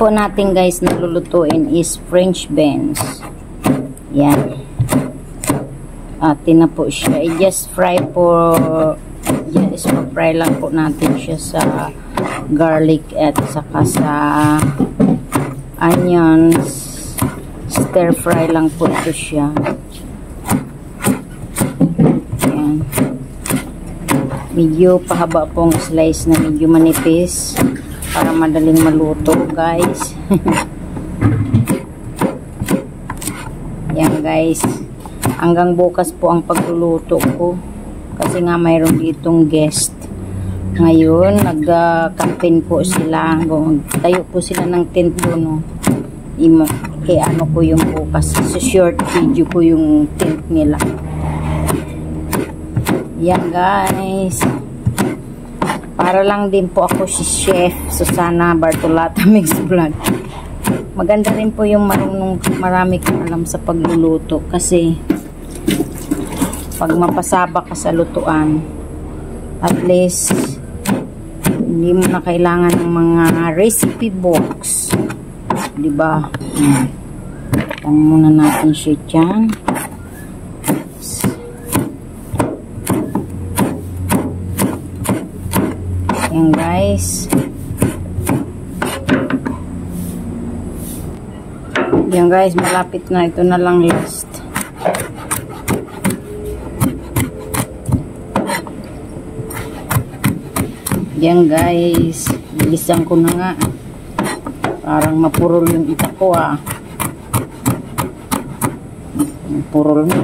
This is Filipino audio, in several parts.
po natin guys na lulutuin is French beans. Yan. Atin na po siya. I-just fry po. Just fry lang po natin siya sa garlic at saka sa onions. Stir fry lang po ito siya. Yan. Medyo pahaba pong slice na medyo manipis para madaling maluto guys. Yan guys, hanggang bukas po ang pagluluto ko kasi nga mayroon ditong guest ngayon. Nag-campaign po sila, tayo po sila ng tent doon, no? Ano ko yung bukas sa short video ko yung tent nila. Yan guys, para lang din po ako si Chef Susana Bartolata Mix Vlog. Maganda rin po yung marami kang alam sa pagluluto kasi pag mapasaba ka sa lutuan, at least hindi mo na kailangan ng mga recipe box, diba? Tang muna natin siya dyan. Yan guys. Yan guys, malapit na. Ito na lang last. Yan guys. Bilisan ko na nga. Parang mapurol yung ita ko Mapurol na.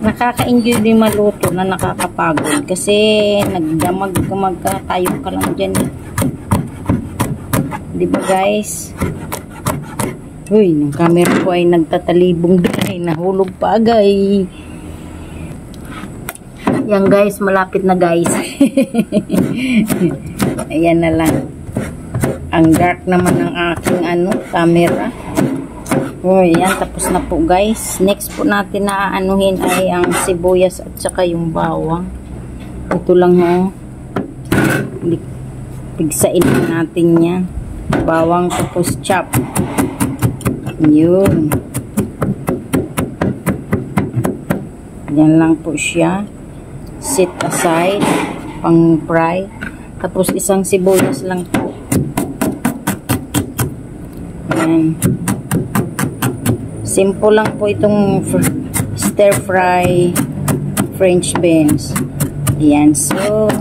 Nakaka-enjoy din maluto na nakakapagod kasi nagdamag-gamag ka, tayo ka lang dyan, diba guys? Uy, ng camera ko ay nagtatalibong dahil nahulog pa agay. Yan guys, malapit na guys. Ayan na lang. Ang dark naman ng aking camera. Oh, yan, tapos na po guys. Next po natin na aanuhin ay ang sibuyas at saka yung bawang. Ito lang pigsain natin yan. Bawang tapos chop. Yun. Yan lang po siya. Set aside pang fry. Tapos isang sibuyas lang po. Yan. Simple lang po itong stir fry French beans. Ayan. So,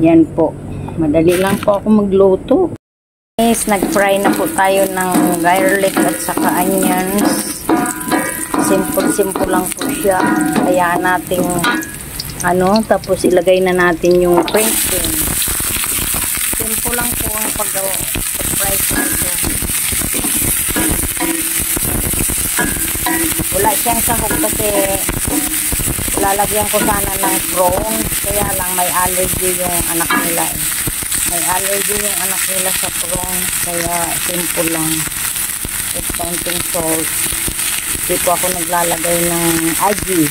yan po. Madali lang po ako magluto. Guys, nag-fry na po tayo ng garlic at saka onions. Simple lang po siya. Kaya natin tapos ilagay na natin yung French beans. Simple lang po ang pag-fry ko ito. Wala siyang sahog kasi lalagyan ko sana ng prawn, kaya lang may allergy yung anak nila may allergy yung anak nila sa prawn, kaya simple lang with counting salt. Hindi po ako naglalagay ng aji.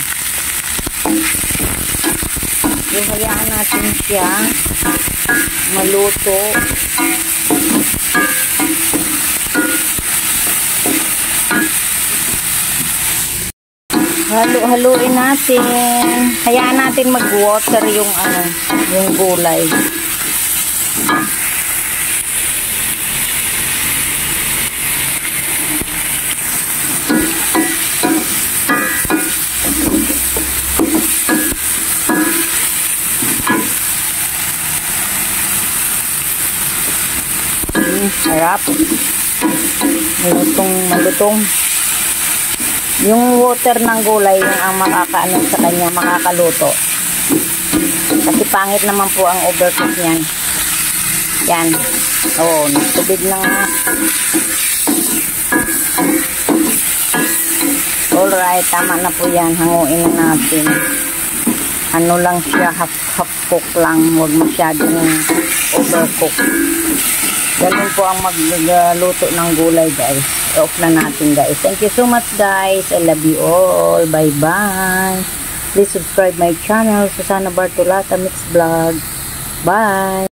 Yung hayaan natin siya maluto. Haluin natin. Hayaan natin mag-water yung yung gulay. Harap. Malutong. Yung water ng gulay yung ang makakaano sa kanya, makakaluto. Kasi pangit naman po ang overcook niyan. Yan. Oo, tubig lang. Alright, tama na po yan. Hanguin na natin. Ano lang siya, half cook lang. Huwag masyadong overcook. Ganun po ang magluto ng gulay guys. Off na natin guys. Thank you so much guys. I love you all. Bye bye. Please subscribe my channel, Susana Bartolata Mix Vlog. Bye!